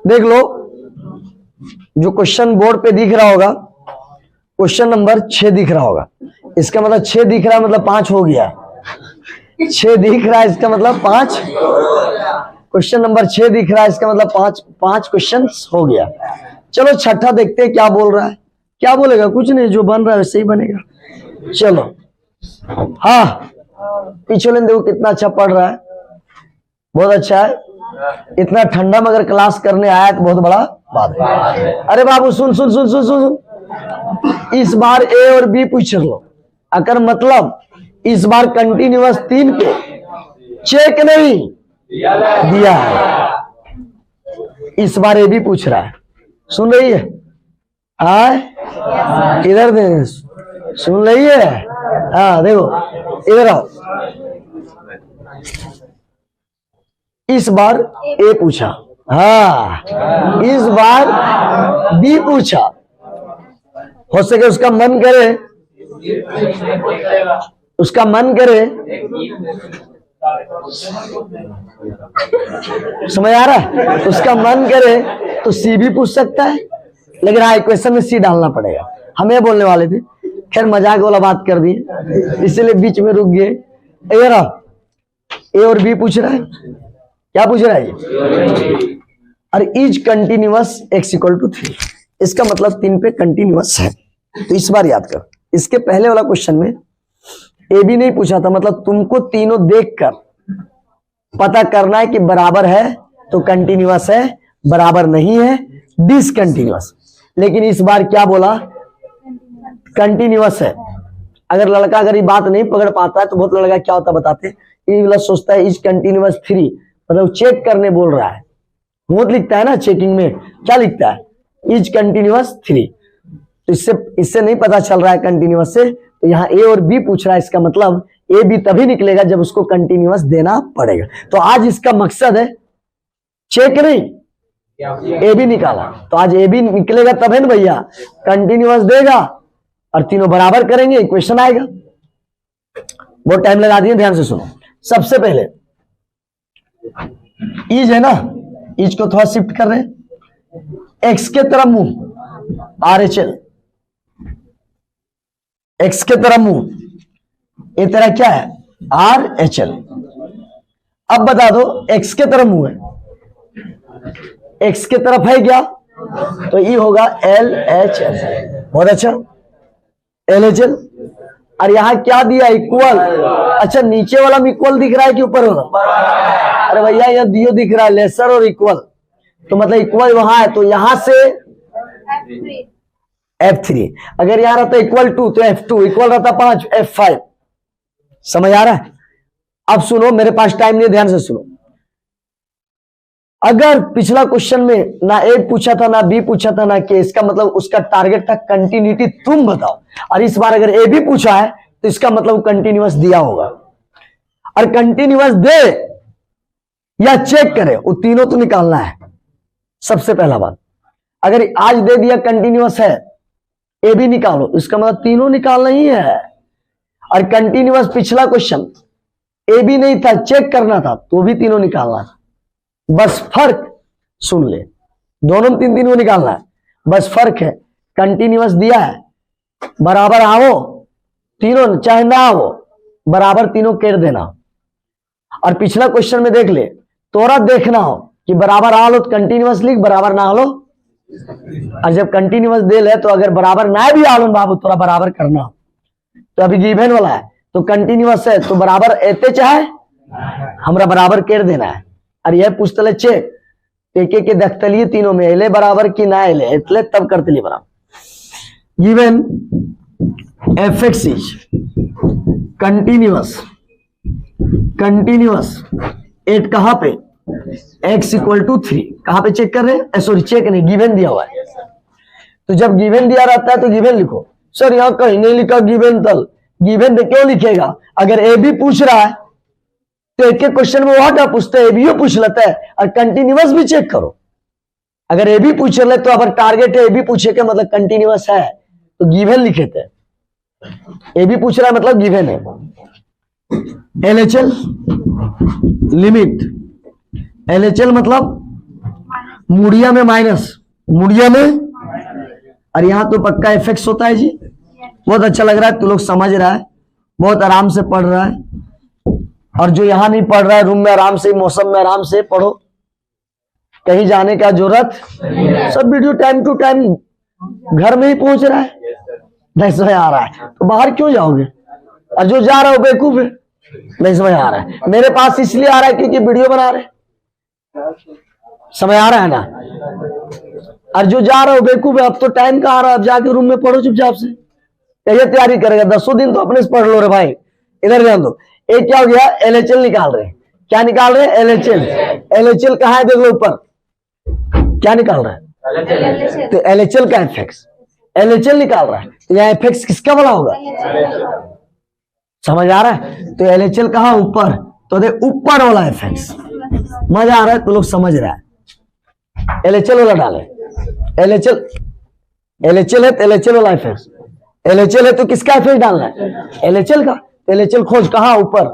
देख लो, जो question board पे दिख रहा होगा, क्वेश्चन नंबर 6 दिख रहा होगा, इसका मतलब 6 दिख रहा है मतलब 5 हो गया। 6 दिख रहा है इसका मतलब 5, क्वेश्चन नंबर 6 दिख रहा है इसका मतलब 5 क्वेश्चन हो गया। चलो छठा देखते हैं क्या बोल रहा है। क्या बोलेगा? कुछ नहीं, जो बन रहा है वैसे ही बनेगा। चलो, हाँ, पीछे देखो कितना अच्छा पढ़ रहा है, बहुत अच्छा है। इतना ठंडा में अगर क्लास करने आया तो बहुत बड़ा बात है। अरे बाबू सुन सुन सुन सुन सुन, इस बार ए और बी पूछ लो। अगर मतलब इस बार कंटिन्यूअस 3 पे चेक नहीं दिया है, इस बार ए बी पूछ रहा है। सुन रही है? आए इधर दे, सुन रही है? हाँ देखो, इधर आओ। इस बार ए पूछा, हाँ, इस बार बी पूछा। हो सके उसका मन करे, उसका मन करे, समझ आ रहा है? उसका मन करे तो सी भी पूछ सकता है, लेकिन हाँ इक्वेशन में सी डालना पड़ेगा। हमें बोलने वाले थे, खैर मजाक वाला बात कर दी, इसलिए बीच में रुक गए। ए और बी पूछ रहा है। क्या पूछ रहा है ये? और इज कंटिन्यूअस x = 3, इसका मतलब 3 पे कंटिन्यूअस है। तो इस बार याद कर, इसके पहले वाला क्वेश्चन में ए बी नहीं पूछा था, मतलब तुमको तीनों देखकर पता करना है कि बराबर है तो कंटिन्यूअस है, बराबर नहीं है डिसकंटिन्यूअस। लेकिन इस बार क्या बोला? कंटिन्यूअस है। अगर लड़का अगर ये बात नहीं पकड़ पाता है तो बहुत लड़का क्या होता बताते, ये वाला सोचता है इज कंटिन्यूअस 3, मतलब चेक करने बोल रहा है। बहुत लिखता है ना चेकिंग में, क्या लिखता है? Is continuous 3। तो इससे नहीं पता चल रहा है कंटिन्यूअस से, तो यहाँ ए और बी पूछ रहा है। इसका मतलब ए बी तभी निकलेगा जब उसको कंटिन्यूअस देना पड़ेगा। तो आज इसका मकसद है चेक नहीं, ए बी निकाला। तो आज ए बी निकलेगा तब है ना भैया, कंटिन्यूअस देगा और तीनों बराबर करेंगे, इक्वेशन आएगा। बहुत टाइम लगा दिए, ध्यान से सुनो। सबसे पहले इज है ना, इज को थोड़ा शिफ्ट कर रहे हैं, एक्स के तरफ मुंह, आर एच एल, एक्स के तरफ मुंह, ये तेरा क्या है? Are H L. अब बता दो, एक्स के तरफ मुंह है, एक्स के तरफ है क्या? तो ये होगा एल एच एल। बहुत अच्छा, एल एच एल। और यहां क्या दिया? इक्वल। अच्छा, नीचे वाला में इक्वल दिख रहा है कि ऊपर वाला? अरे भैया यहाँ दियो दिख रहा है, लेसर और इक्वल, तो मतलब इक्वल वहां है, तो यहां से F3। अगर यहां रहता इक्वल 2 तो F2, इक्वल रहता 5 F5। समझ आ रहा है? अब सुनो, मेरे पास टाइम नहीं, ध्यान से सुनो। अगर पिछला क्वेश्चन में ना ए पूछा था ना बी पूछा था ना के, इसका मतलब उसका टारगेट था कंटिन्यूटी तुम बताओ। और इस बार अगर ए बी पूछा है तो इसका मतलब कंटिन्यूअस दिया होगा। और कंटिन्यूअस दे या चेक करे, वो तीनों तो निकालना है। सबसे पहला बात, अगर आज दे दिया कंटिन्यूअस है, ए बी निकालो, इसका मतलब तीनों निकालना ही है। और कंटिन्यूअस पिछला क्वेश्चन ए बी नहीं था, चेक करना था, तो भी तीनों निकालना था। बस फर्क सुन ले, दोनों में तीन को निकालना है, बस फर्क है कंटिन्यूअस दिया है, बराबर आओ तीनों, चाहे ना आओ बराबर तीनों कर देना। और पिछला क्वेश्चन में देख ले, तोरा देखना हो कि बराबर आ लो तो कंटिन्यूअस लिख, बराबर ना आ लो। और जब कंटिन्यूअस दे ले तो अगर बराबर ना भी आ लो बाबू, तोरा बराबर करना। तो अभी गिवन वाला है तो कंटिन्यूअस है तो बराबर एते चाहे हमरा बराबर कर देना है। और यह पूछते चेक एक के देखते तीनों में एले बराबर की ना एले, इतने तब करते बराबर। Given F X is continuous, continuous at कहां पे? x = 3। कहां पे चेक कर रहे हैं? सॉरी चेक नहीं, गिवन दिया हुआ है। तो जब गिवन दिया रहता है तो गिवन लिखो। सर यहां कहीं नहीं लिखा गिवन तल, गिवन क्यों लिखेगा? अगर ए बी पूछ रहा है तो एक एक क्वेश्चन में वहां क्या पूछते हैं, ए बी पूछ लेता है। और कंटिन्यूअस भी चेक करो, अगर ए बी पूछ ले तो अगर टारगेट है ए बी पूछे के मतलब कंटिन्यूअस है तो गिवन लिखे थे। ए बी पूछ रहा है मतलब गिवन है। LHL लिमिट, LHL मतलब मूडिया में माइनस, मूडिया में, और यहां तो पक्का एफ एक्स होता है जी। बहुत अच्छा लग रहा है, तू लोग समझ रहा है, बहुत आराम से पढ़ रहा है। और जो यहां नहीं पढ़ रहा है, रूम में आराम से, मौसम में आराम से पढ़ो, कहीं जाने का जरूरत। सब वीडियो टाइम टू टाइम घर में ही पहुंच रहा है, नहीं समझ आ रहा है तो बाहर क्यों जाओगे? और जो जा रहा हो बेवकूफ है, नहीं समझ आ रहा है। मेरे पास इसलिए आ रहा है क्योंकि वीडियो बना रहे, समझ आ रहा है ना। और जो जा रहा हो बेवकूफ है, अब तो टाइम कहाँ आ रहा है, अब जाके रूम में पढ़ो चुपचाप से। ये तैयारी करेगा 10 दिन तो अपने से पढ़ लो रे भाई। इधर ध्यान दो, एक क्या हो गया, एलएचएल निकाल रहे हैं। क्या निकाल रहे हैं? एलएचएल। एलएचएल कहाँ है? देख लो ऊपर, क्या निकाल रहा है? तो एलएचएल का एफएक्स, एलएचएल निकाल रहा है, तो यहाँ एफएक्स किसका वाला होगा? समझ आ रहा है? तो एलएचएल कहाँ? ऊपर, तो देख ऊपर वाला एफएक्स। मजा आ रहा है? तो लोग समझ रहा है। एलएचएल वाला डाले, एलएचएल, एलएचएल है तो एलएचएल वाला एफएक्स, एलएचएल है तो किसका एफएक्स डालना है? एलएचएल का। एलएचएल खोज, कहाँ? ऊपर।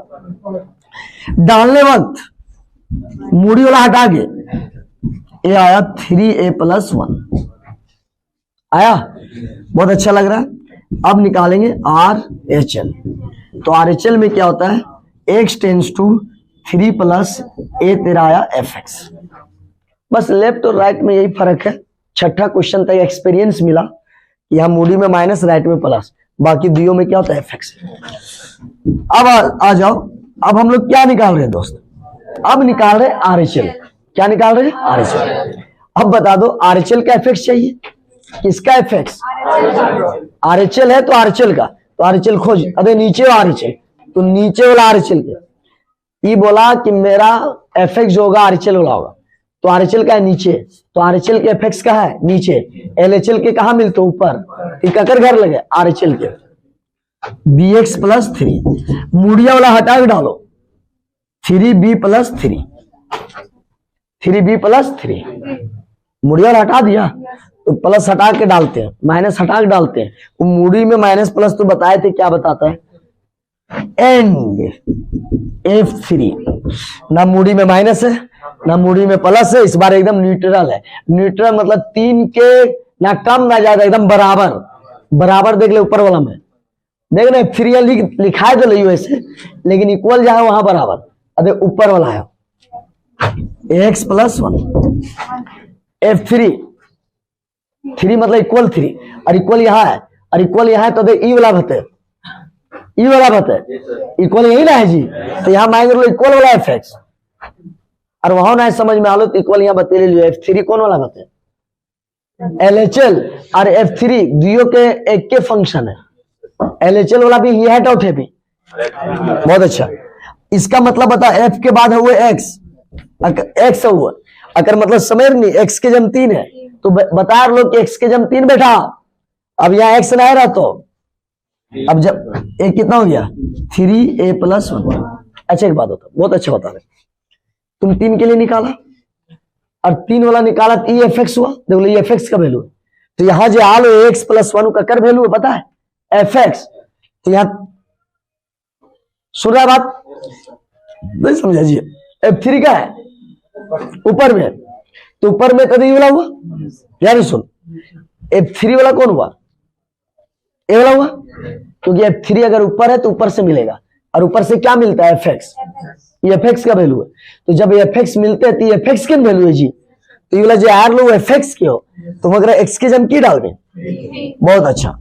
डालने वक्त मूडी वाला हटा के ये आया 3a+1 आया, बहुत अच्छा लग रहा है। अब निकालेंगे RHL। तो RHL में क्या होता है? x टेंस टू 3 + a तेरा आया fx। बस लेफ्ट और राइट में यही फर्क है। छठा क्वेश्चन तक एक्सपीरियंस मिला, यहाँ मूडी में माइनस, राइट में प्लस, बाकी दियो में क्या होता है? fx। अब आ जाओ, अब हम लोग क्या निकाल रहे हैं दोस्त? अब निकाल रहे हैं RHL। क्या निकाल रहे हैं? RHL। अब बता दो RHL का एफएक्स चाहिए, किसका एफएक्स? RHL है तो RHL का, तो RHL खोज। अरे नीचे हो RHL, तो नीचे वाला RHL के, ये बोला कि मेरा एफएक्स जो होगा RHL वाला होगा, तो RHL का है नीचे, तो RHL के एफएक्स कहाँ है? नीचे। LHL के कहाँ मिलते? ऊपर। ककर घर लगे? RHL के। bx+3, मूडिया वाला हटा के डालो, 3b+3, 3b+3, मूडी वाला हटा दिया तो प्लस हटा के डालते हैं, माइनस हटा के डालते हैं। वो मूडी में माइनस प्लस तो बताए थे, क्या बताता है? And F3। ना मूडी में माइनस है ना मूडी में प्लस है, इस बार एकदम न्यूट्रल है। न्यूट्रल मतलब 3 के ना कम ना ज्यादा, एकदम बराबर। बराबर देख ले ऊपर वाला में, देख ना F3 लिखा है तो लियो ऐसे, लेकिन इक्वल जहां वहां बराबर। अरे ऊपर वाला है x+1 F3, 3 मतलब इक्वल 3, और इक्वल यहाँ है, और इक्वल यहाँ है तो देख ई वाला भते, ई वाला भते, इक्वल यही ना है जी, तो यहाँ मांग लो इक्वल वाला एफएक्स, और वहां ना समझ में आलो तो इक्वल यहाँ बते ले लियो। F3 कौन वाला भते? LHL और F3 दियो के एक के फंक्शन है। LHL वाला भी ये है डाउट है भी, बहुत अच्छा। इसका मतलब बता, F के बाद है वो X, X है वो, अगर मतलब समझ नहीं, X के जम 3 है तो बता लो कि X के जम 3 बैठा। अब यहाँ X ना रहा तो अब जब एक कितना हो गया? 3a+1। अच्छा एक बात होता, बहुत अच्छा बता रहे, तुम 3 के लिए निकाला और 3 वाला निकाला तो ई एफ एक्स हुआ। देखो ये एफ एक्स का वैल्यू है, तो यहां जो आलो x+1 का कर वैल्यू है पता है? F x. तो यहां सुन रहा बात नहीं समझा जी? F3 का है ऊपर में, तो ऊपर में तो ये वाला हुआ यार। सुन, F3 वाला कौन हुआ? ए वाला हुआ, क्योंकि F3 अगर ऊपर है तो ऊपर से मिलेगा, और ऊपर से क्या मिलता है? fx। ये fx का वैल्यू है, तो जब fx मिलते हैं तो fx की वैल्यू है जी। तो ये वाला जो आर लो fx के हो, तो अगर x के जम की डाल दें, बहुत अच्छा।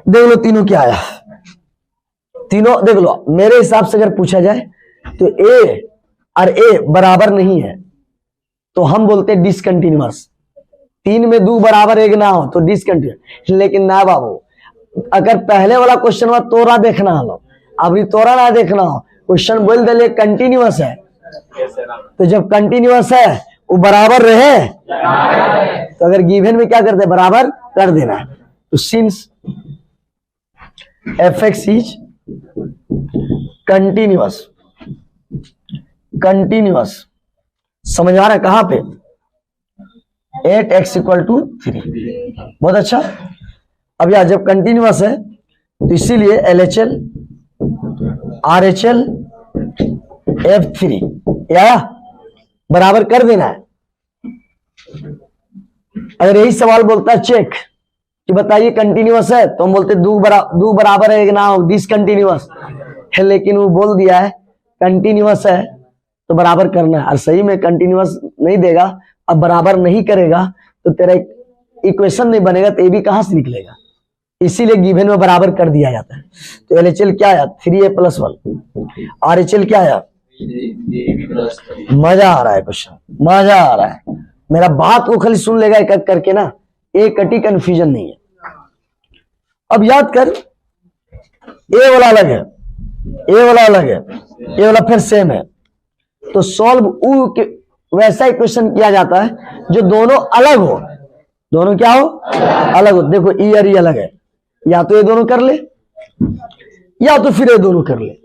देख लो तीनों क्या आया, तीनों देख लो। मेरे हिसाब से अगर पूछा जाए तो a और a बराबर नहीं है तो हम बोलते हैं डिसकंटिन्यूअस। 3 में 2 बराबर 1 ना हो तो डिसकंटिन्यूअस। लेकिन ना बाबू, अगर पहले वाला क्वेश्चन में तोरा देखना हो, अभी तोरा ना देखना हो, क्वेश्चन बोल दे कंटिन्यूअस है, तो जब कंटिन्यूअस है वो बराबर रहे तो अगर गिवन में क्या करते, बराबर कर देना है। तो since fx is continuous, continuous समझ आ रहा है कहां पे? At x = 3। बहुत अच्छा। अब यार जब कंटिन्यूअस है तो इसीलिए LHL RHL F3 या बराबर कर देना है। अगर यही सवाल बोलता है चेक कि बताइए कंटिन्यूअस है, तो हम बोलते दो बराबर है ना डिसकंटिन्यूअस है, लेकिन वो बोल दिया है कंटिन्यूअस है तो बराबर करना है, और सही में कंटिन्यूअस नहीं देगा, अब बराबर नहीं करेगा तो तेरा इक्वेशन नहीं बनेगा, तो ए बी कहां से निकलेगा, इसीलिए गिवन में बराबर कर दिया जाता है। तो LHL क्या आया 3a+1, RHL क्या आया, मजा आ रहा है क्वेश्चन, मजा आ रहा है, मेरा बात को खाली सुन लेगा एक एक करके ना, एक कटी कंफ्यूजन नहीं है। अब याद कर, ए वाला अलग है, ए वाला अलग है, ए वाला फिर सेम है, तो सॉल्व वैसा इक्वेशन किया जाता है जो दोनों अलग हो, दोनों क्या हो अलग हो। देखो ई और ई अलग है, या तो ये दोनों कर ले या तो फिर ये दोनों कर ले,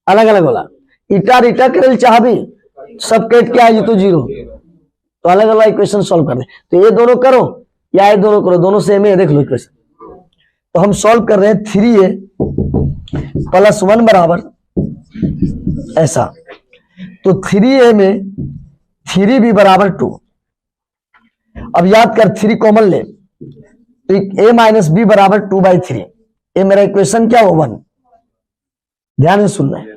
अलग अलग वाला इटा रिटा कर चाह भी सब कट क्या है तो 0, तो अलग अलग इक्वेशन सॉल्व कर दे। तो ये दोनों करो या ये दोनों करो, दोनों सेम है, देख लो इक्वेशन। तो हम सॉल्व कर रहे हैं 3a+1 बराबर ऐसा, तो 3a में 3b बराबर 2। अब याद कर 3 कॉमन ले, तो a - b बराबर 2/3, ये मेरा इक्वेशन क्या हो 1। ध्यान से सुनना है,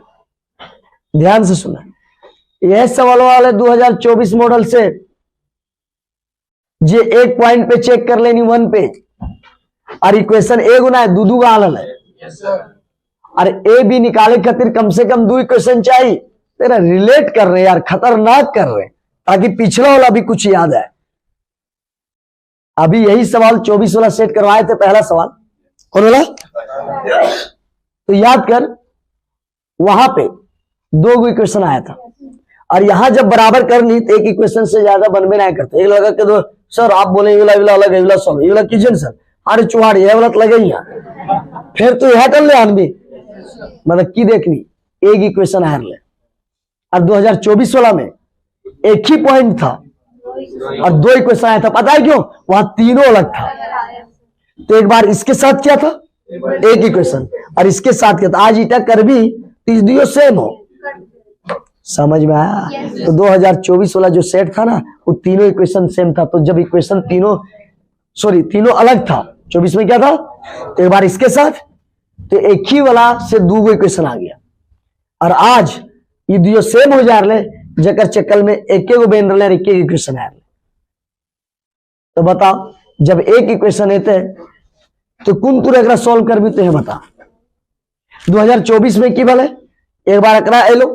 ध्यान से सुनना है, यह सवाल वाले 2024 मॉडल से जे एक पॉइंट पे चेक कर लेनी 1 पेज, और इक्वेशन ए गुना है दू का आलन है, और ए बी निकाले खातिर कम से कम 2 इक्वेशन चाहिए। तेरा रिलेट कर रहे यार, खतरनाक कर रहे, ताकि पिछला वाला भी कुछ याद है। अभी यही सवाल 24 वाला सेट करवाए थे, पहला सवाल कौन वाला, तो याद कर वहां पे 2 इक्वेशन आया था, और यहां जब बराबर करनी तो एक इक्वेशन से ज्यादा बनबे नहीं करते। एक लगा के दो सर आप बोले ये वाला अलग है, ये वाला सॉल्व, ये वाला कीजिए सर, अरे चुहाड़ी ये वाला तो लगे ही, फिर तो यह कर ले आनबी, मतलब की देखनी एक इक्वेशन हार ले। और 2024 वाला में एक ही पॉइंट था और 2 इक्वेशन आया था, पता है क्यों, वहां तीनों अलग था। तो एक बार इसके साथ क्या था एक इक्वेशन, और इसके साथ क्या था, आज इटा कर भी तीसदियो सेम हो, समझ में आया। तो 2024 वाला जो सेट था ना, वो तीनों इक्वेशन सेम था। तो जब इक्वेशन तीनों अलग था, 24 में क्या था, तो एक बार इसके साथ, तो एक ही वाला से 2 इक्वेशन आ गया, और आज ये दियो सेम हो जा रहे, जकर चक्कर में एक बेन रहे, एक इक्वेशन आ रहे। तो बताओ जब एक इक्वेशन है तो कौन तू एक सॉल्व कर भी तो है बता। 2024 में की भले एक बार अकरा एलो,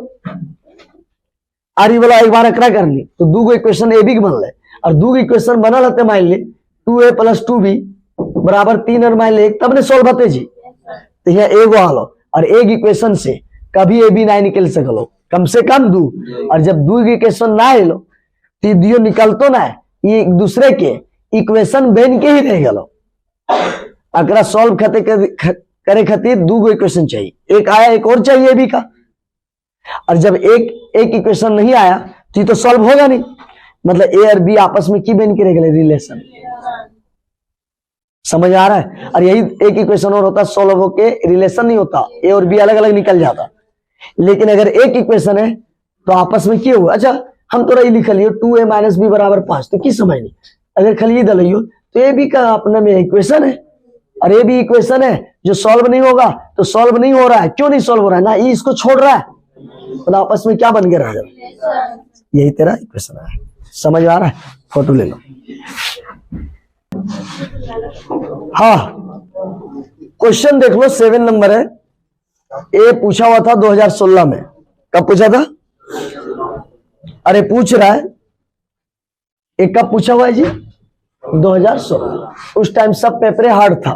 आरी वाला एक बार अकरा कर ली, तो 2 इक्वेशन ए बी बन ले, और 2 इक्वेशन बनल हते मान ली 2a + 2b बराबर 3 और मान ले 1, तब ने सॉल्व होते जी। तो यह एगो आलो, और एक इक्वेशन से कभी ए बी नहीं निकल सकलो, कम से कम 2, और जब 2 इक्वेशन ना एलो तो दियो निकलतो ना, ये एक दूसरे के इक्वेशन बन के ही रह गलो। अगर सॉल्व करे खातिर 2 इक्वेशन चाहिए, एक आया एक और चाहिए ए बी का, और जब एक इक्वेशन नहीं आया तो ये तो सॉल्व होगा नहीं, मतलब ए और बी आपस में की बन के रह गए रिलेशन, समझ आ रहा है। और यही एक इक्वेशन और होता सॉल्व होके रिलेशन नहीं होता, ए और बी अलग अलग निकल जाता। लेकिन अगर एक इक्वेशन है तो आपस में क्या हुआ, अच्छा हम तो रही लिख लियो 2a - b बराबर 5, तो की समझ नहीं, अगर खाली दलियो तो ए बी का अपने में इक्वेशन है, और ए बी इक्वेशन है जो सॉल्व नहीं होगा, तो सॉल्व नहीं हो रहा है, क्यों नहीं सॉल्व हो रहा है ना, ये इसको छोड़ रहा है, तो आपस में क्या बन के रह जाए, यही तेरा इक्वेशन है। समझ आ रहा है, फोटो ले लो। हाँ क्वेश्चन देख लो, 7 नंबर है, ए पूछा हुआ था 2016 में। कब पूछा था, अरे पूछ रहा है ये कब पूछा हुआ है जी, 2016। उस टाइम सब पेपर हार्ड था,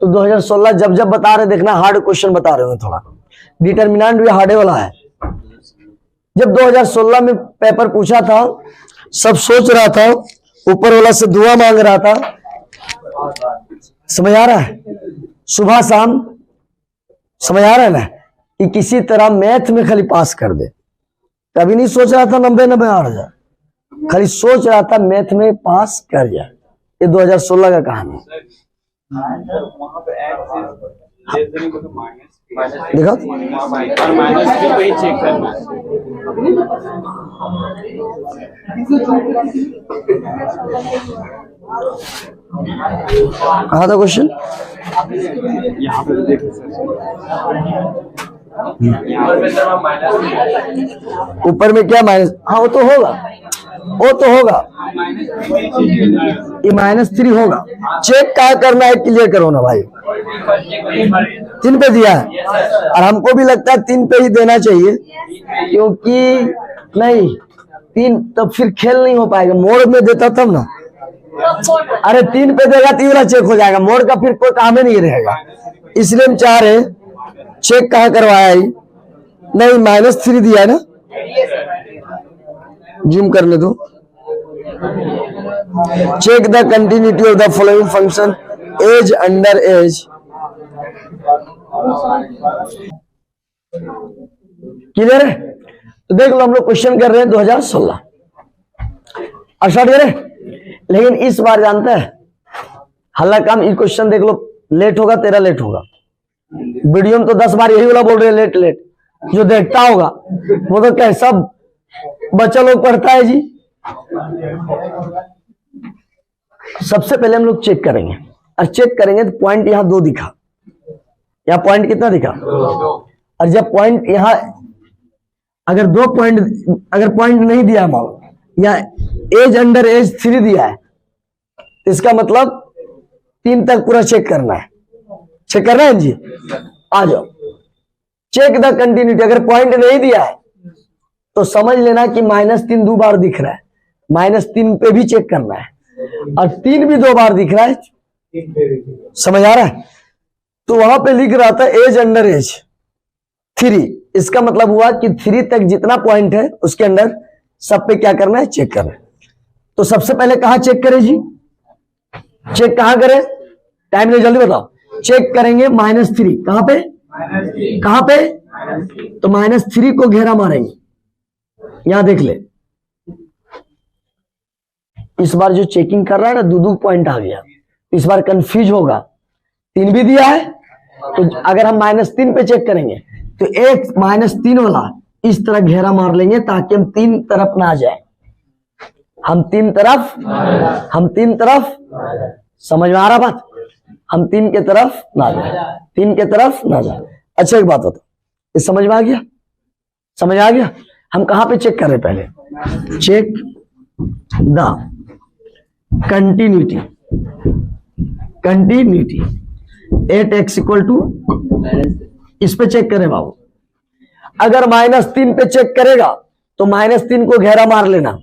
तो 2016 जब बता रहे देखना हार्ड क्वेश्चन बता रहे हो, थोड़ा डिटर्मिनेंट भी हार्डे वाला है। जब 2016 में पेपर पूछा था, सब सोच रहा था, ऊपर वाला से दुआ मांग रहा था, समझ आ रहा है, सुबह शाम, समझ आ रहा है ना, कि किसी तरह मैथ में खाली पास कर दे। कभी नहीं सोच रहा था 90 आ जाए, खाली सोच रहा था मैथ में पास कर जाए। ये 2016 का कहानी। देखो चेक करना कहा था क्वेश्चन? यहाँ पे देखो ऊपर में क्या माइनस? हाँ वो तो होगा, वो तो होगा, ये -3 होगा। चेक क्या करना है, क्लियर करो ना भाई। 3 पे दिया है और हमको भी लगता है 3 पे ही देना चाहिए, क्योंकि नहीं 3 तो फिर खेल नहीं हो पाएगा। मोड़ में देता तब ना। अरे 3 पे देगा तो ये वाला चेक हो जाएगा, मोड़ का फिर कोई काम ही नहीं रहेगा। इसलिए हम चाह रहे चेक कहाँ करवाया ही नहीं, -3 दिया है ना। जूम करने दो। Check the continuity of the following function as under as. Clear है? तो देख लो, हम लोग क्वेश्चन कर रहे हैं 2016 और स्टार्ट करें। लेकिन इस बार जानते हैं हल्ला काम, ये क्वेश्चन देख लो, लेट होगा तेरा लेट होगा। वीडियो में तो 10 बार यही वाला बोल रहे हैं लेट लेट, जो देखता होगा वो तो क्या सब बच्चा लोग पढ़ता है जी। सबसे पहले हम लोग चेक करेंगे, और चेक करेंगे तो पॉइंट यहाँ 2 दिखा, यहाँ पॉइंट कितना दिखा? और जब पॉइंट यहाँ अगर 2 पॉइंट, अगर पॉइंट नहीं दिया मान या एज अंडर एज 3 दिया है, तो इसका मतलब 3 तक पूरा चेक करना है। चेक करना है जी, आ जाओ। चेक द कंटिन्यूटी, अगर पॉइंट नहीं दिया है तो समझ लेना कि -3 2 बार दिख रहा है, -3 पे भी चेक करना है, और 3 भी 2 बार दिख रहा है। समझ आ रहा है? तो वहां पे लिख रहा था एज अंडर एज 3, इसका मतलब हुआ कि 3 तक जितना पॉइंट है उसके अंदर सब पे क्या करना है, चेक करना है। तो सबसे पहले कहां चेक करें जी? चेक कहां करें? टाइम नहीं, जल्दी बताओ। चेक करेंगे -3, कहां पे? कहां पे? तो -3 को घेरा मारेंगे, यहां देख ले। इस बार जो चेकिंग कर रहा है ना, 2 पॉइंट आ गया, इस बार कंफ्यूज होगा। 3 भी दिया है, तो अगर हम -3 पे चेक करेंगे तो एक -3 वाला इस तरह घेरा मार लेंगे, ताकि हम 3 तरफ ना जाए। हम तीन तरफ समझ में आ रहा बात? हम 3 के तरफ ना जाए, 3 के तरफ ना जाए। अच्छा एक बात होता, ये समझ में आ गया? समझ आ गया? हम कहां पे चेक कर रहे? पहले check the continuity at x = इस पे चेक करें बाबू। अगर -3 पे चेक करेगा तो -3 को घेरा मार लेना,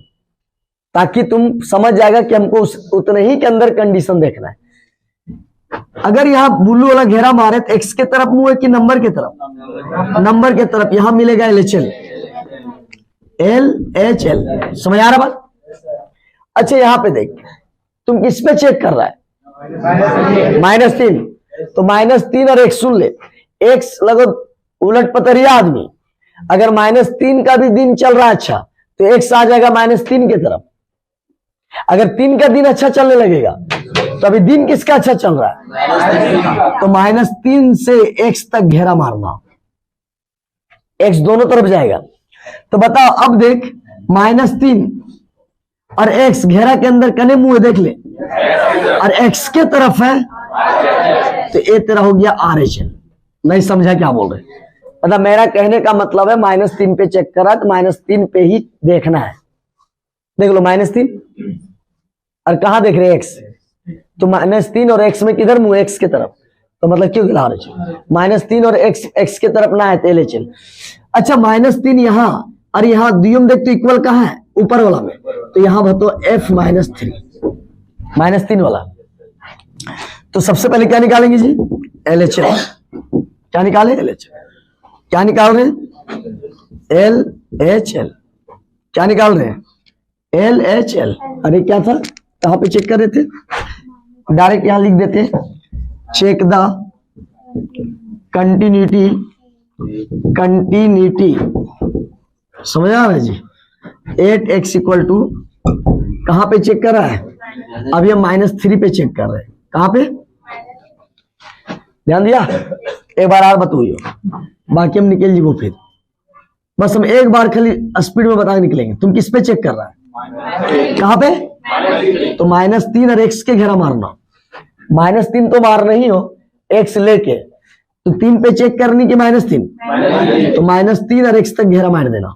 ताकि तुम समझ जाएगा कि हमको उतने ही के अंदर कंडीशन देखना है। अगर यहाँ ब्लू वाला घेरा मारे तो x के तरफ मुंह है कि नंबर के तरफ? नंबर के तरफ। यहां मिलेगा LHL। समझ आ रहा बात? अच्छा यहां पे देख, तुम किस पे चेक कर रहा है? -3। तो -3 और x सुन ले, x लगो उलट पतरिया आदमी। अगर -3 का भी दिन चल रहा है अच्छा, तो x आ जाएगा -3 की तरफ। अगर 3 का दिन अच्छा चलने लगेगा तो अभी दिन किसका अच्छा चल रहा है? तो -3 से x तक घेरा मारना, x दोनों तरफ जाएगा। तो बताओ अब देख, -3 और x घेरा के अंदर कने मुंह देख ले, और x के तरफ है, तो ये तेरा हो गया RHL। नहीं समझा क्या बोल रहे? मतलब मेरा कहने का मतलब है -3 पे चेक करा तो -3 पे ही देखना है। देख लो -3 और कहां देख रहे x, तो -3 और x में किधर मुंह? x के तरफ। तो मतलब क्यों RHL? -3 और x के तरफ ना है तो LHL। अच्छा -3 यहां और यहां दुयम देख तो इक्वल कहां है? ऊपर वाला में। तो यहां बताओ f -3 वाला। तो सबसे पहले क्या निकालेंगे जी? LHL। क्या निकाले? LHL। क्या निकाल रहे हैं? LHL। क्या निकाल रहे हैं? LHL। अरे क्या था, कहां पे चेक कर रहे थे? डायरेक्ट यहां लिख देते हैं, चेक द कंटिन्यूटी। समझ आ रहा है जी? 8x = कहां पे चेक कर रहा है? अभी हम -3 पे चेक कर रहे हैं। कहां पे? ध्यान दिया। एक बार और बताइए, बाकी हम निकल जीवो फिर। बस हम एक बार खाली स्पीड में बता के निकलेंगे। तुम किस पे चेक कर रहा है, कहां पे? तो -3 और x के घेरा मारना। -3 तो मारना ही हो, x लेके तो 3 पे चेक करनी कि -3, तो -3 और x तक घेरा मार देना।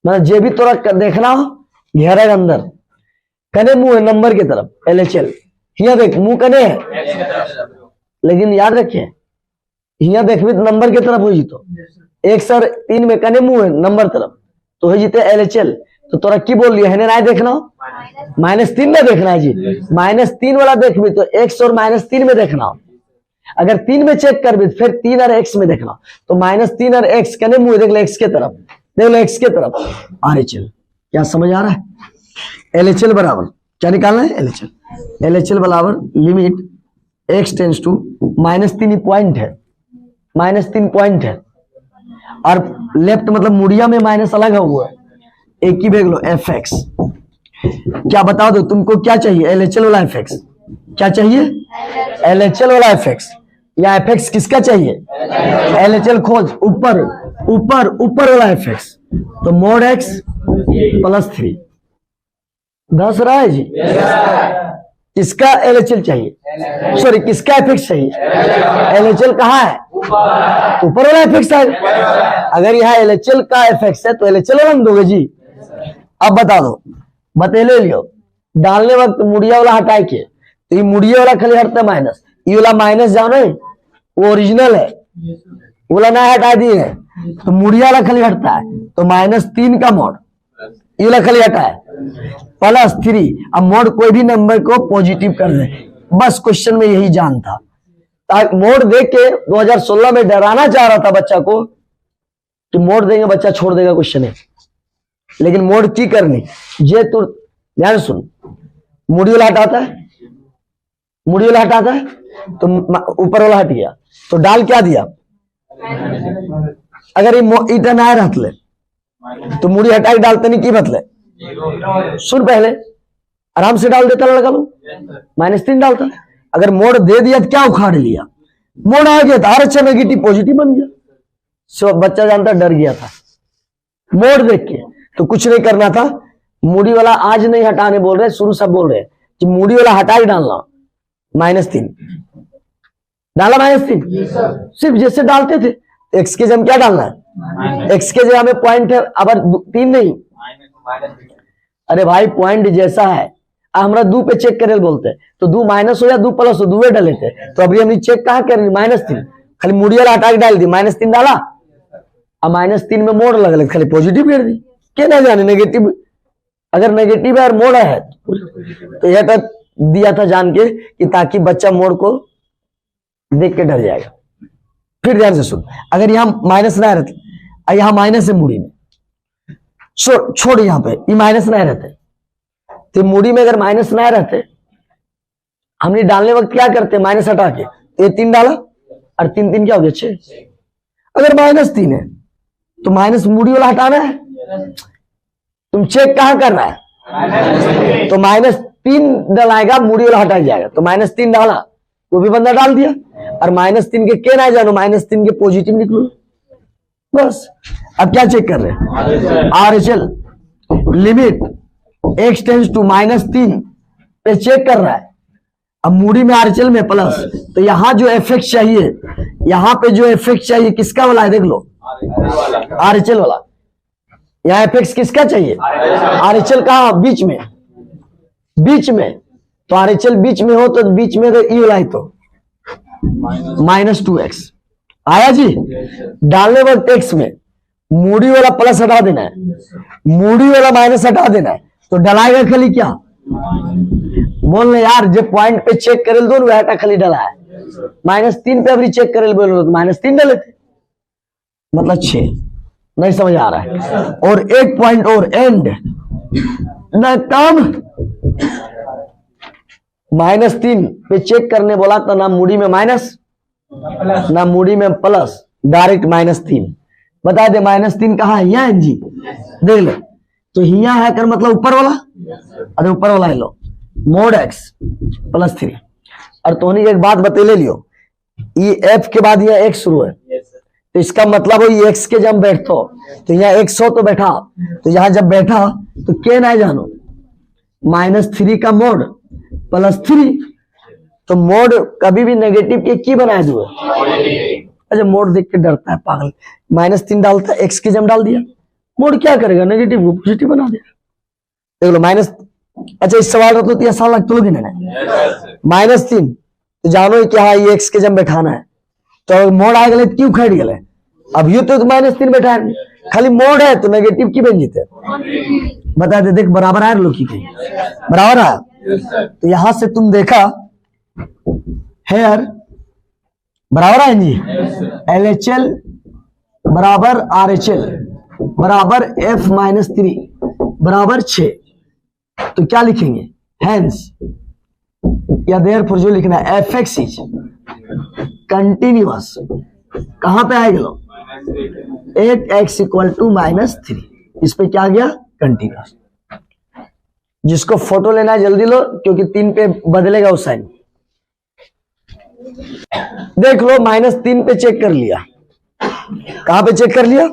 मतलब जे भी तोरा देखना हो घेरा के अंदर कने मुंह है नंबर की तरफ, LHL हिया देख मुंह कने है, लेकिन याद रखिए हिया देखबी तो नंबर की तरफ हो जी, तो 1 और 3 में कने मुंह है नंबर तरफ, तो हो जीते LHL। तो तोरा की बोल लिया है नहीं देखना हो, -3 में देखना है जी, -3 वाला देखबी तो x और -3 में देखना हो। अगर 3 में चेक कर भी फिर 3 और x में देखना, तो -3 और x कने मुंह देख लो x के तरफ, देख लो x के तरफ RHL। क्या समझ आ रहा है? LHL बराबर क्या निकालना है? LHL बराबर limit x tends to -3 point है, -3 पॉइंट है, और लेफ्ट मतलब मुड़िया में माइनस अलग हुआ है, एक ही देख लो fx। क्या बता दो तुमको क्या चाहिए? LHL वाला fx। क्या चाहिए? LHL वाला fx या fx किसका चाहिए? LHL खोज, ऊपर ऊपर ऊपर वाला fx, तो mod x +3 10 रहा है जी। किसका LHL चाहिए? सॉरी किसका fx चाहिए? LHL कहाँ है? ऊपर वाला fx है। अगर यहाँ LHL का fx है तो LHL वाला दोगे जी। अब बता दो, बतेले लियो डालने वक्त मुड़िया वाला हटाए के, तो ये मुड़िया वाला खाली हटता माइनस, ये वाला माइनस जाओ नहीं, वो ओरिजिनल है, वाला ना हटा दिए, तो मुड़िया वाला खाली हटता है, तो -3 का मोड ये वाला खाली हटा है +3। अब मोड कोई भी नंबर को पॉजिटिव कर दे, बस क्वेश्चन में यही जान था। मोड देख के 2016 में डराना चाह रहा था बच्चा को कि मोड देंगे बच्चा छोड़ देगा क्वेश्चन है, लेकिन मोड की करनी जे तो ध्यान सुन। मुड़ी वाला हटाता है, मुड़ी वाला हटाता है तो ऊपर वाला हट गया, तो डाल क्या दिया? अगर ये इतना ना रहते तो मुड़ी हटा के डालते नहीं की बतले, सुन पहले आराम से डाल देता लड़का लोग, -3 डालता। अगर मोड दे दिया तो क्या उखाड़ लिया? मोड आ गया था, अच्छा नेगेटिव पॉजिटिव बन गया। सो बच्चा जानता डर गया था मोड देख के, तो कुछ नहीं करना था। मुड़ी वाला आज नहीं हटाने बोल रहे, शुरू सब बोल रहे कि मुड़ी वाला हटा ही डालना, -3 डाला, -3 सिर्फ जैसे डालते थे। x के जगह क्या डालना है? x के जगह में पॉइंट है, अब 3 नहीं, अरे भाई पॉइंट जैसा है हमरा 2 पे चेक करे बोलते हैं, तो 2 माइनस हो या 2 प्लस हो, 2 डाले थे, तो अभी हमने चेक कहाँ कर -3 खाली मुड़ी वाला हटा के डाल दी, -3 डाला, अब -3 में मोड़ लग खाली पॉजिटिव कर दी। क्या ना जाने नेगेटिव, अगर नेगेटिव है और मोड़ है तो यह तो दिया था जान के कि ताकि बच्चा मोड़ को देख के डर जाएगा। फिर ध्यान से सुन, अगर यहाँ माइनस ना रहते, यहाँ माइनस है मुड़ी में, छोड़ यहाँ पे ये माइनस ना रहते, तो मुड़ी में अगर माइनस ना रहते, हमने डालने वक्त क्या करते? माइनस हटा के तो ये 3 डाला, और 3 3 क्या हो गया 6। अगर -3 है तो माइनस मुड़ी वाला हटाना है, तुम चेक कहां कर रहा है? तो -3 डलाएगा, मुड़ी वाला हटा जाएगा, तो -3 डाला, वो भी बंदा डाल दिया, और -3 के ना जानो, -3 के पॉजिटिव निकलो, बस। अब क्या चेक कर रहे हैं? RHL limit x tends to -3 पे चेक कर रहा है। अब मुड़ी में RHL में प्लस, तो यहां जो fx चाहिए, यहां पे जो fx चाहिए किसका वाला है? देख लो RHL वाला। यहाँ fx किसका चाहिए? RHL कहा? बीच में, बीच में, तो RHL बीच में हो तो बीच में तो ई वाला है, तो -2x आया जी। डालने वक्त x में मुड़ी वाला प्लस हटा देना है, मुड़ी वाला माइनस हटा देना है, तो डलाएगा खाली क्या? बोल रहे यार जब पॉइंट पे चेक करे दो वह खाली डला है, -3 पे अभी चेक करे बोल रहे तो -3 डले थे, मतलब 6। नहीं समझ आ रहा है? और एक पॉइंट और एंड न कम, -3 पे चेक करने बोला तो ना मुड़ी में माइनस ना मुड़ी में प्लस, डायरेक्ट -3। बता दे -3 कहाँ है? यहाँ है जी, देख ले, तो यहाँ है कर मतलब ऊपर वाला, अरे ऊपर वाला है लो, mod x +3। और तोहनी एक बात बतेले लियो, ये एफ के बाद यहाँ एक्स शुरू है, तो इसका मतलब हो ये एक्स के जब बैठते हो तो यहाँ एक्स हो तो बैठा, तो यहाँ जब बैठा तो के ना जानो -3 का मोड +3, तो मोड कभी भी नेगेटिव के की बनाए दो। अच्छा मोड देख के डरता है पागल, -3 डालता है, एक्स के जम डाल दिया, मोड क्या करेगा नेगेटिव को पॉजिटिव बना दिया। देख लो माइनस, अच्छा इस सवाल रखो तो आसान लगता लोगे ना, -3 तो जानो कि हाँ ये एक्स के जम बैठाना है, तो मोड आ गए क्यों खड़ गए, अब यू तो -3 बैठा है, खाली मोड है तो नेगेटिव की बन जीते, बता दे देख बराबर है लोग की कहीं बराबर है, तो यहां से तुम देखा हेयर बराबर है जी, LHL बराबर RHL बराबर F-3 बराबर 6, तो क्या लिखेंगे हेंस या देयरफॉर जो लिखना है fx इज कंटिन्यूअस, कहां पे आएगा 8x = -3, इस पे क्या गया कंटिन्यूअस। जिसको फोटो लेना है जल्दी लो क्योंकि 3 पे बदलेगा उस साइन। देख लो -3 पे चेक कर लिया, कहां पे चेक कर लिया,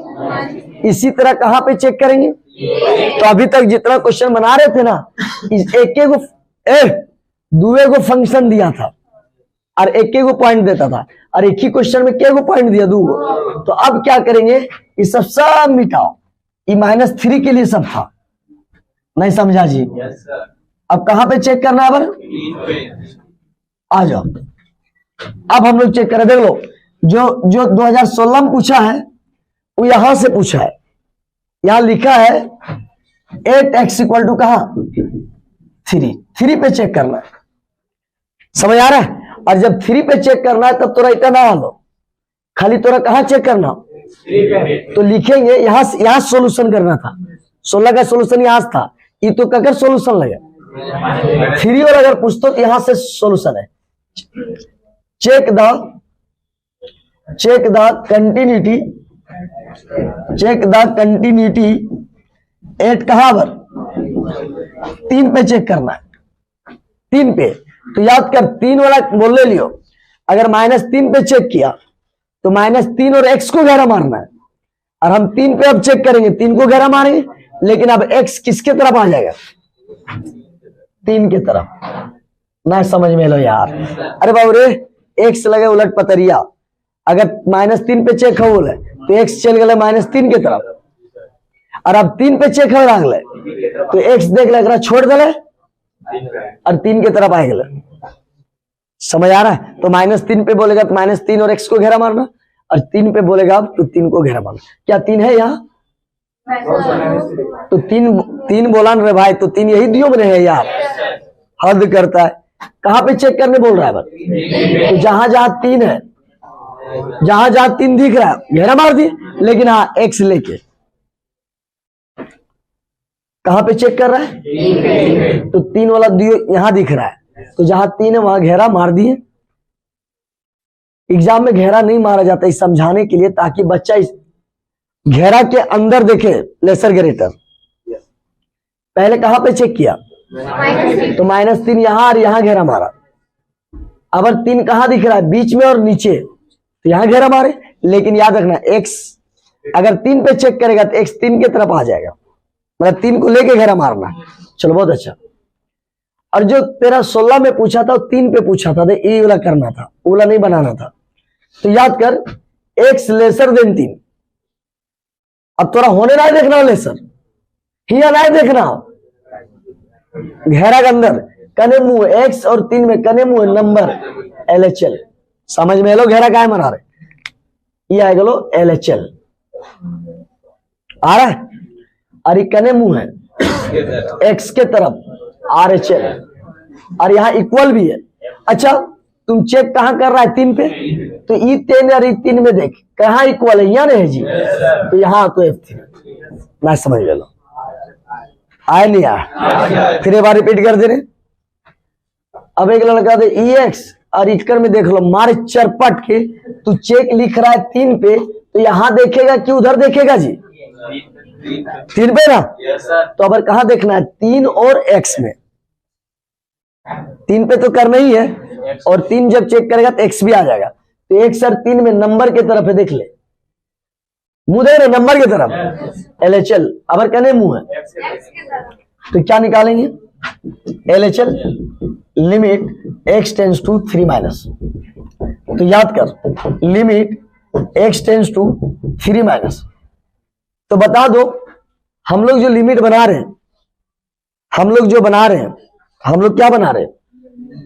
इसी तरह कहां पे चेक करेंगे, तो अभी तक जितना क्वेश्चन बना रहे थे ना, एक दुए को फंक्शन दिया था और एक को पॉइंट देता था, और एक ही क्वेश्चन में के को पॉइंट दिया दो, तो अब क्या करेंगे ये सब मिटाओ, ये -3 के लिए सब था, नहीं समझा जी। अब कहां पे चेक करना है, आ जाओ अब हम लोग चेक करें, देख लो जो 2016 में पूछा है वो यहां से पूछा है, यहां लिखा है 8x = कहां 3 पे चेक करना है, समझ आ रहा है। और जब 3 पे चेक करना है तब तोरा इतना ना लो, खाली तोरा कहां चेक करना, तो लिखेंगे यहां सोल्यूशन करना था, 16 का सोल्यूशन यहां था, ये तो ककर सोल्यूशन लगे 3 और अगर पूछतो तो यहां से सोल्यूशन है, चेक द कंटिन्यूटी 8 कहां पर 3 पे चेक करना है, 3 पे, तो याद कर 3 वाला बोल ले लियो, अगर -3 पे चेक किया तो -3 और x को घेरा मारना है, और हम 3 पे अब चेक करेंगे 3 को घेरा मारेंगे, लेकिन अब x किसके तरफ आ जाएगा 3 के तरफ, ना समझ में लो यार, अरे बाबू रे x लगे उलट पतरिया, अगर -3 पे चेक हो बोले तो x चल गए -3 के तरफ, और अब 3 पे चेक हो रहा तो x देख ले छोड़ दे और 3 के तरफ आए गए, समझ आ रहा है। तो -3 पे बोलेगा तो -3 और x को घेरा मारना, और 3 पे बोलेगा तो 3 को घेरा मारना, क्या 3 है यहाँ, तो 3 बोला ना रे भाई, तो 3 यही दियो में है यार, हद करता है। कहां पे चेक करने बोल रहा है बस, तो जहां 3 है, जहां 3 दिख रहा है घेरा मार दिए, लेकिन हाँ x लेके कहां पे चेक कर रहा है, तो 3 वाला यहां दिख रहा है, तो जहां 3 है वहां घेरा मार दिए। एग्जाम में घेरा नहीं मारा जाता इस समझाने के लिए, ताकि बच्चा इस घेरा के अंदर देखे लेसर ग्रेटर। पहले कहां पे चेक किया, तो -3 यहां और यहां घेरा मारा, अब 3 कहां दिख रहा है बीच में और नीचे, तो यहां घेरा मारे, लेकिन याद रखना x अगर 3 पे चेक करेगा तो x 3 की तरफ आ जाएगा, मतलब 3 को लेके घेरा मारना। चलो बहुत अच्छा। और जो तेरा 16 में पूछा था 3 पे पूछा था, ये वाला करना था, वो वाला नहीं बनाना था, तो याद कर x लेसर देन 3, अब तोरा होने ना देखना लेसर ही ना देखना, घेरा के अंदर कने मुंह x और 3 में कने मुंह नंबर LHL, समझ में लो घेरा काय मना रहे, ये आएगा लो LHL आ रहा है, और ये कने मुंह है x के तरफ RHL, और यहाँ इक्वल भी है। अच्छा तुम चेक कहां कर रहा है 3 पे, तो ई 3 और ई 3 में देख कहां इक्वल है, यहाँ नहीं है जी, तो यहाँ तो F3 ना, समझ लो आए नहीं आया, फिर एक बार रिपीट कर दे रहे। अब एक लड़का दे EX और इक्कर में देख लो मारे चरपट के, तू चेक लिख रहा है 3 पे, तो यहां देखेगा कि उधर देखेगा जी 3 पे ना, तो अब कहां देखना है 3 और x में, 3 पे तो करना ही है, और 3 जब चेक करेगा तो x भी आ जाएगा, तो 1 सर 3 में नंबर के तरफ है, देख ले मुंह दे रहे नंबर की तरफ LHL, अबर कने मुंह है तो क्या निकालेंगे LHL limit x tends to 3 minus. तो याद कर limit x tends to 3 minus. तो बता दो हम लोग जो लिमिट बना रहे हैं, हम लोग जो बना रहे हैं, हम लोग क्या बना रहे हैं,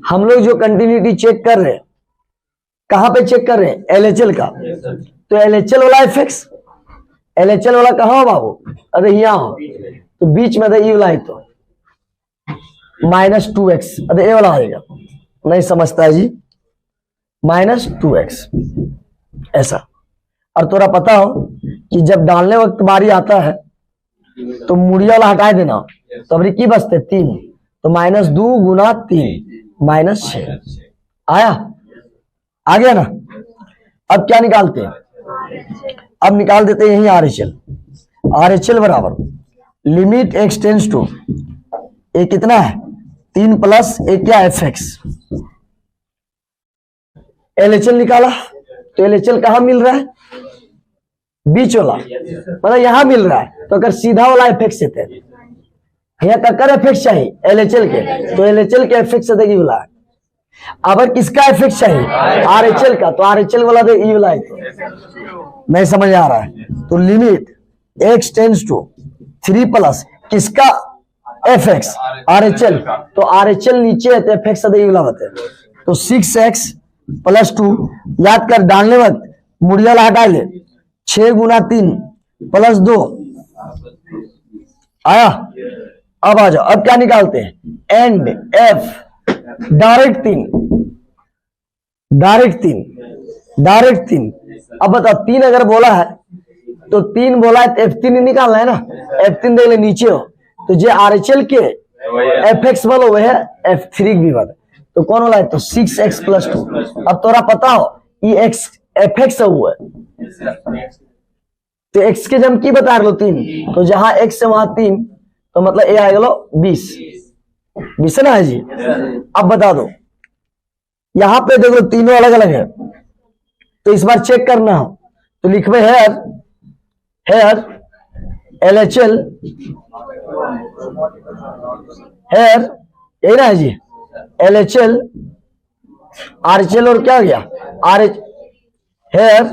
हम लोग जो कंटिन्यूटी चेक कर रहे हैं, कहां पे चेक कर रहे हैं LHL का। तो LHL वाला fx, LHL वाला कहां हो बाबू, अरे यहां हो, तो बीच में ये वाला है तो -2x, अरे ये वाला आएगा, नहीं समझता है जी, -2x ऐसा। और तोरा पता हो कि जब डालने वक्त बारी आता है तो मुड़िया वाला हटा देना, तो अभी की बचते 3, तो -2 गुना 3 -6 आया, आ गया ना। अब क्या निकालते हैं, अब निकाल देते हैं यही RHL बराबर लिमिट x टेंस टू, ये कितना है 3 प्लस एक क्या fx। LHL निकाला तो LHL कहां मिल रहा है, बीच वाला, मतलब यहां मिल रहा है। तो अगर सीधा वाला fx से थे यहाँ ककर fx चाहिए LHL के, तो LHL के fx से देगी वाला है। अगर किसका fx चाहिए RHL का, तो RHL वाला दे ई वाला है, तो नहीं समझ आ रहा है। तो limit x tends to 3 plus किसका fx RHL, तो RHL नीचे है तो fx से वाला होता है, तो 6x + 2, याद कर डालने वक्त मुड़िया ला हटा ले, 6 गुना 3 + 2 आया। अब आ जाओ, अब क्या निकालते हैं एंड f डायरेक्ट 3। अब बताओ 3 अगर बोला है तो 3 बोला है तो F3 निकालना है ना, F3 देख ले नीचे हो, तो जो RHL के fx वाला वह है F3 भी वाला, तो कौन वाला है, तो 6x + 2। अब तोरा पता हो ये x fx हुआ है, तो x के जम की बता लो 3, तो जहां x है वहां 3, तो मतलब ये आएगा 20 है ना है जी। अब बता दो यहां पे देख लो तीनों अलग अलग है, तो इस बार चेक करना हो तो लिखवे हेयर LHL हेयर, यही ना है जी, LHL RHL और क्या हो गया हेयर,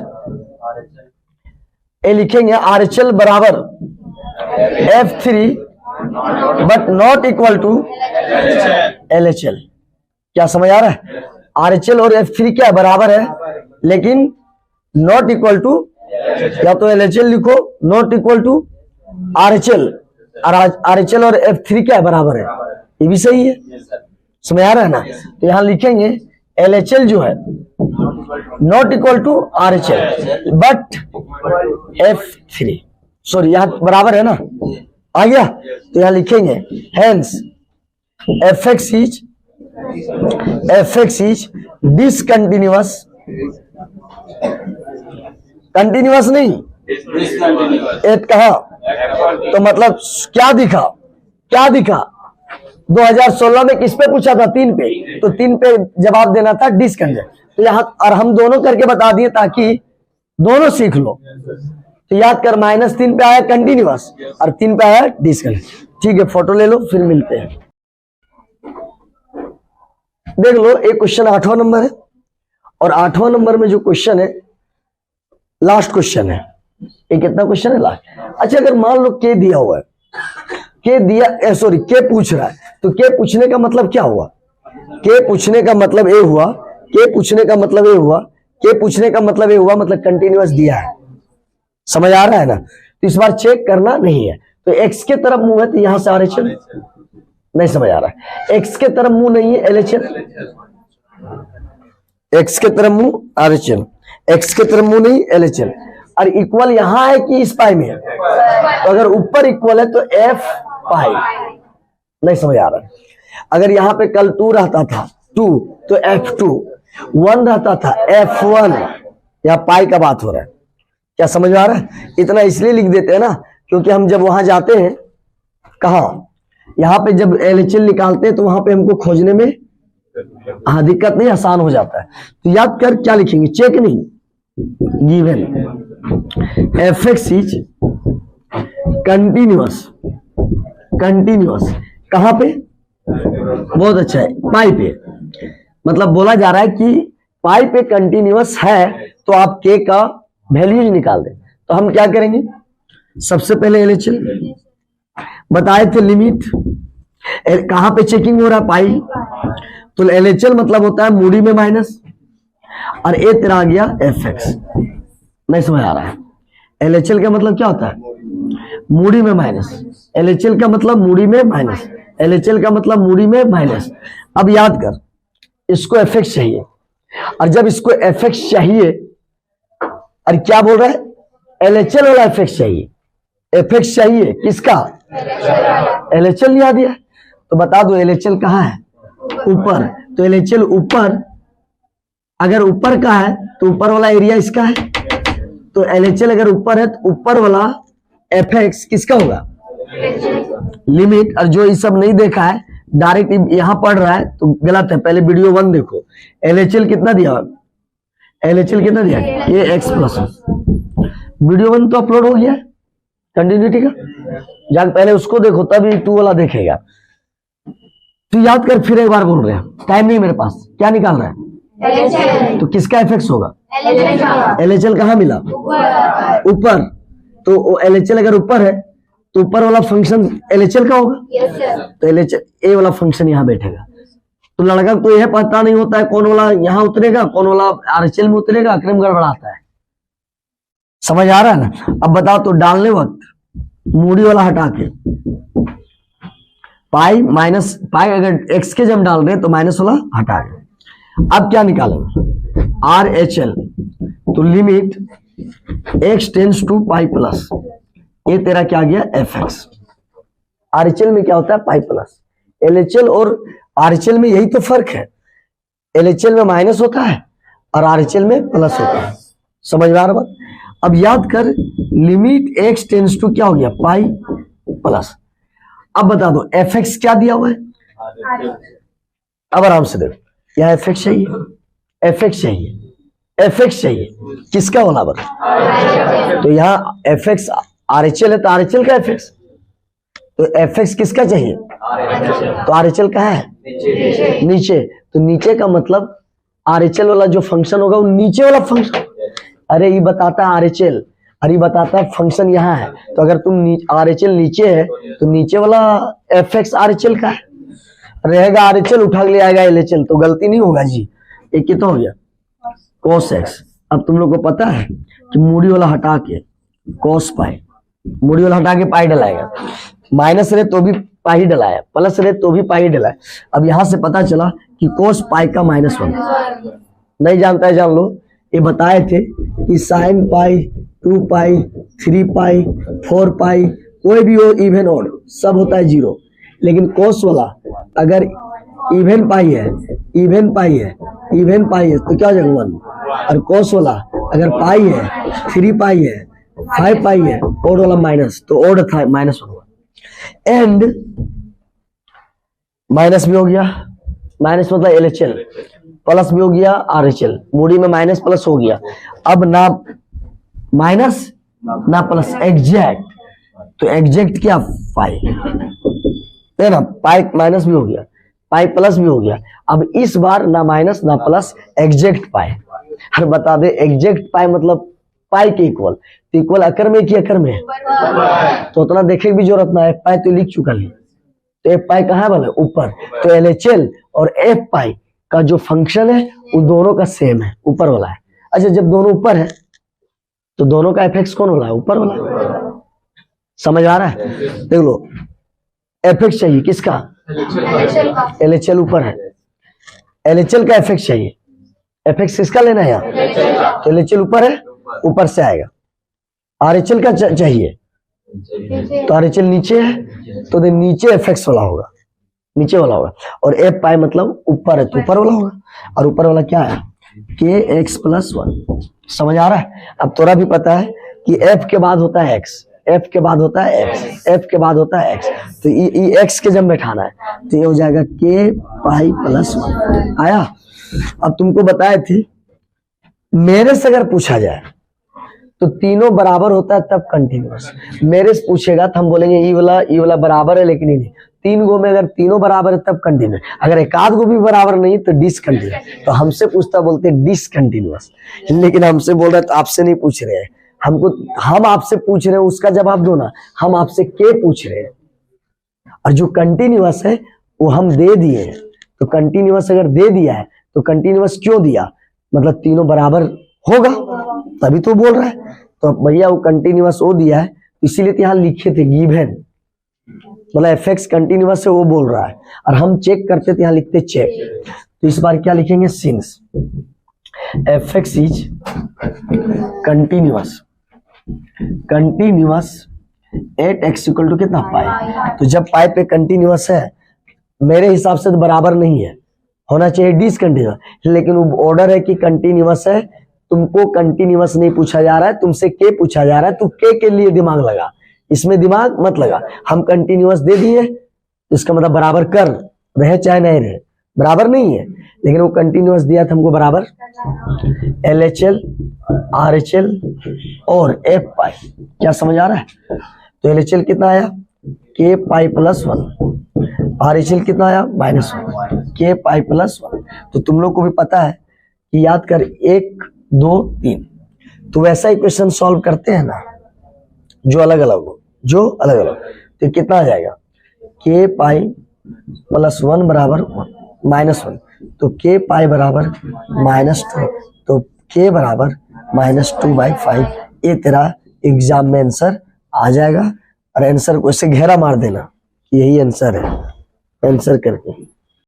ये लिखेंगे RHL बराबर F3 but not equal to LHL। क्या समझ आ रहा है, RHL और F3 क्या बराबर है लेकिन नॉट इक्वल टू, या तो LHL लिखो not equal to RHL, RHL और F3 क्या बराबर है, ये भी सही है, समझ आ रहा है ना। तो यहां लिखेंगे LHL जो है not equal to RHL but F3, sorry यहां बराबर है ना, आ गया। तो यहां लिखेंगे hence fx is discontinuous, continuous नहीं एट कहा, तो मतलब क्या दिखा 2016 में किस पे पूछा था 3 पे, तो 3 पे जवाब देना था डिसकंटिन्यूअस। तो यहां और हम दोनों करके बता दिए ताकि दोनों सीख लो। तो याद कर -3 पे आया कंटिन्यूअस और 3 पे आया डिसकंटिन्यूअस। ठीक है, फोटो ले लो फिर मिलते हैं। देख लो एक क्वेश्चन 8वां नंबर है, और 8वां नंबर में जो क्वेश्चन है लास्ट क्वेश्चन है। ये कितना क्वेश्चन है लास्ट। अच्छा अगर मान लो के दिया हुआ है, के पूछ रहा है, तो के पूछने का मतलब क्या हुआ, के पूछने का मतलब ये हुआ, मतलब कंटिन्यूअस दिया है, समझ आ रहा है ना। तो इस बार चेक करना नहीं है, तो x के तरफ मुंह है तो यहां से RHL, नहीं समझ आ रहा है, x के तरफ मुंह नहीं है LHL, x के तरफ मुंह RHL, x के तरफ मुंह नहीं LHL, और इक्वल यहां है कि इस पाई में है, तो अगर ऊपर इक्वल है तो F पाई, नहीं समझ आ रहा है। अगर यहां पे कल 2 रहता था 2 तो F2, 1 रहता था F1, यहां पाई का बात हो रहा है, क्या समझ आ रहा है। इतना इसलिए लिख देते हैं ना क्योंकि हम जब वहां जाते हैं कहा, यहाँ पे जब LHL निकालते हैं तो वहां पे हमको खोजने में हाँ दिक्कत नहीं, आसान हो जाता है। तो याद कर क्या लिखेंगे, चेक नहीं, given F X is continuous, continuous कहां पे, बहुत अच्छा है, पाई पे। मतलब बोला जा रहा है कि पाई पे कंटिन्यूअस है तो आप के का वैल्यूज निकाल दें। तो हम क्या करेंगे, सबसे पहले एलएचएल बताए थे, लिमिट कहां पे चेकिंग हो रहा है, पाई। तो एलएचएल मतलब होता है मूडी में माइनस, और ए तेरा आ गया एफ एक्स। नहीं समझ आ रहा है, एलएचएल का मतलब क्या होता है, मूडी में माइनस, एलएचएल का मतलब मूडी में माइनस, एलएचएल का मतलब मूडी में माइनस। अब याद कर, इसको एफ एक्स चाहिए, और जब इसको एफ एक्स चाहिए, और क्या बोल रहा है, एलएचएल वाला एफ एक्स चाहिए, एफ एक्स चाहिए किसका, एलएचएल नहीं आ दिया, तो बता दो एलएचएल कहाँ है, ऊपर। तो एलएचएल ऊपर, अगर ऊपर का है तो ऊपर वाला एरिया इसका है, तो एलएचएल अगर ऊपर है तो ऊपर वाला एफ एक्स किसका होगा, लिमिट। और जो ये सब नहीं देखा है, डायरेक्ट यहां पढ़ रहा है तो गलत है, पहले वीडियो 1 देखो। एलएचएल कितना दिया, एलएचएल कितना दिया, ये एक्स प्लस, वीडियो 1 तो अपलोड हो गया कंटिन्यूटी का, जाकर पहले उसको देखो तभी 2 वाला देखेगा। तो याद कर, फिर एक बार बोल रहे हैं, टाइम नहीं मेरे पास, क्या निकाल रहा है, तो किसका एफएक्स होगा, एलएचएल कहाँ मिला, ऊपर। तो एलएचएल अगर ऊपर है तो ऊपर वाला फंक्शन एलएचएल का होगा, तो एलएचएल ए वाला फंक्शन यहाँ बैठेगा। तो लड़का को यह पता नहीं होता है कौन वाला यहाँ उतरेगा, कौन वाला आरएचएल में उतरेगा, क्रम गड़बड़ाता है। समझ आ रहा है ना। अब बताओ, तो डालने वक्त मूडी वाला हटा के पाई माइनस पाई, अगर एक्स के जब डाल रहे हैं तो माइनस वाला हटा के, अब क्या निकालेंगे, आर एच एल। तो limit X tends to pi plus, ये तेरा क्या गया F X. R H L में क्या होता है, pi plus. L H L और आर एच एल में यही तो फर्क है, एल एच एल में माइनस होता है और आर एच एल में प्लस होता है। समझ में आ रहा बात। अब याद कर, लिमिट एक्स टेंस टू क्या हो गया, पाई प्लस। अब बता दो एफ एक्स क्या दिया हुआ है, अब आराम से देखो, यहाँ एफ एक्स चाहिए, एफ एक्स चाहिए, एफ एक्स चाहिए, किसका वाला बता। तो यहाँ F X R H L है तो आर एच एल का एफ एक्स, तो एफ एक्स किसका चाहिए, तो आर एच एल कहाँ है, नीचे। तो नीचे का मतलब आर एच एल वाला जो फंक्शन होगा वो नीचे वाला फंक्शन। अरे ये बताता है आर एच एल, और ये बताता है फंक्शन यहाँ है, तो अगर तुम आर एच एल नीचे है तो नीचे वाला F X R H L का है, रहेगा आर एच एल उठा ले आएगा एल एच एल, तो गलती नहीं होगा जी। एक कितना हो गया, cos x। अब तुम लोग को पता है कि मूडी वाला हटा के cos पाई, मूडी वाला हटा के पाई डलाएगा, माइनस रहे तो भी पाई डलाया, प्लस रहे तो भी पाई डलाया। अब यहां से पता चला कि cos पाई का -1, नहीं जानता है जान लो। ये बताए थे कि साइन पाई, 2 पाई, 3 पाई, 4 पाई, कोई भी हो इवन ऑड सब होता है 0, लेकिन cos वाला अगर इवन पाई है, इवन पाई है, इवन पाई है तो क्या हो जाएगा 1, और cos वाला अगर पाई है, 3 पाई है, 5 पाई है, ऑड वाला माइनस, तो ऑड था -1 हुआ। एंड माइनस भी हो गया, माइनस मतलब एलएचएल, प्लस भी हो गया आरएचएल, मूडी में माइनस प्लस हो गया। अब ना माइनस ना प्लस, एग्जैक्ट, तो एग्जैक्ट क्या, पाई है ना, पाई माइनस भी हो गया, पाई प्लस भी हो गया। अब इस बार ना माइनस ना प्लस, एग्जैक्ट पाई। और बता दे एग्जैक्ट पाई मतलब पाई के इक्वल, तो इक्वल अकर में कि अकर में, तो उतना देखे भी जरूरत ना है, पाई तो लिख चुका है। तो एफ पाई कहाँ वाला, ऊपर। तो एलएचएल और एफ पाई का जो फंक्शन है वो दोनों का सेम है, ऊपर वाला है। अच्छा, जब दोनों ऊपर है तो दोनों का एफ एक्स कौन वाला है, ऊपर वाला। समझ आ रहा है, देख लो, एफ एक्स चाहिए किसका, एलएचएल ऊपर है, एलएचएल का एफ एक्स चाहिए, एफ एक्स किसका लेना है यहाँ, तो एलएचएल ऊपर है, ऊपर से आएगा। आरएचएल का चाहिए तो आरएचएल नीचे है, तो नीचे एफ एक्स वाला होगा, नीचे वाला होगा। और एफ पाई मतलब ऊपर है तो ऊपर वाला होगा, और ऊपर वाला क्या है, के एक्स प्लस 1। समझ आ रहा है। अब तोरा भी पता है कि एफ के बाद होता है एक्स, एफ के बाद होता है एक्स, एफ के बाद होता है एक्स, तो ये एक्स के जब बैठाना है तो ये हो जाएगा के पाई प्लस 1 आया। अब तुमको बताए थे मेरे से अगर पूछा जाए तो तीनों बराबर होता है तब कंटिन्यूअस, मेरे से पूछेगा तो हम बोलेंगे ई वाला बराबर है, लेकिन नहीं, तीन गो में अगर तीनों बराबर है तब कंटिन्यूअस, अगर एक आध गो भी बराबर नहीं तो डिसकंटिन्यूअस। तो हमसे पूछता बोलते डिसकंटिन्यूअस, लेकिन हमसे बोल रहे तो आपसे नहीं पूछ रहे हैं, हम आपसे पूछ रहे हैं उसका जवाब दो ना, हम आपसे के पूछ रहे हैं। और जो कंटिन्यूअस है वो हम दे दिए हैं, तो कंटिन्यूअस अगर दे दिया है तो कंटिन्यूअस क्यों दिया, मतलब तीनों बराबर होगा तभी तो बोल रहा है। तो भैया वो कंटिन्यूअस वो दिया है, इसीलिए तो यहाँ लिखे थे गिवन, मतलब एफ एक्स कंटिन्यूअस है वो बोल रहा है, और हम चेक करते थे यहाँ लिखते चेक। तो इस बार क्या लिखेंगे, since F X is continuous at X equal to कितना पाई, तो जब पाई पे कंटिन्यूअस है मेरे हिसाब से तो बराबर नहीं है, होना चाहिए डिसकंटिन्यूअस, लेकिन वो ऑर्डर है कि कंटिन्यूअस है, तुमको कंटिन्यूअस नहीं पूछा जा रहा है, तुमसे के पूछा जा रहा है, तू के लिए दिमाग लगा, इसमें दिमाग मत लगा। हम कंटिन्यूअस दे दिए, इसका मतलब बराबर कर रहे चाहे नहीं रहे, बराबर नहीं है, लेकिन वो कंटिन्यूअस दिया था हमको बराबर LHL RHL और F पाई, क्या समझ आ रहा है। तो LHL कितना आया के पाई प्लस 1, RHL कितना आया -1, के पाई प्लस 1। तो तुम लोग को भी पता है कि याद कर 1 2 3, तो वैसा इक्वेशन सॉल्व करते हैं ना जो अलग अलग हो, तो कितना आ जाएगा के पाई प्लस 1 बराबर -1, तो के पाई बराबर -2, तो के बराबर -2/5। ये तेरा एग्जाम में आंसर आ जाएगा, और आंसर को ऐसे घेरा मार देना, यही आंसर है, आंसर करके।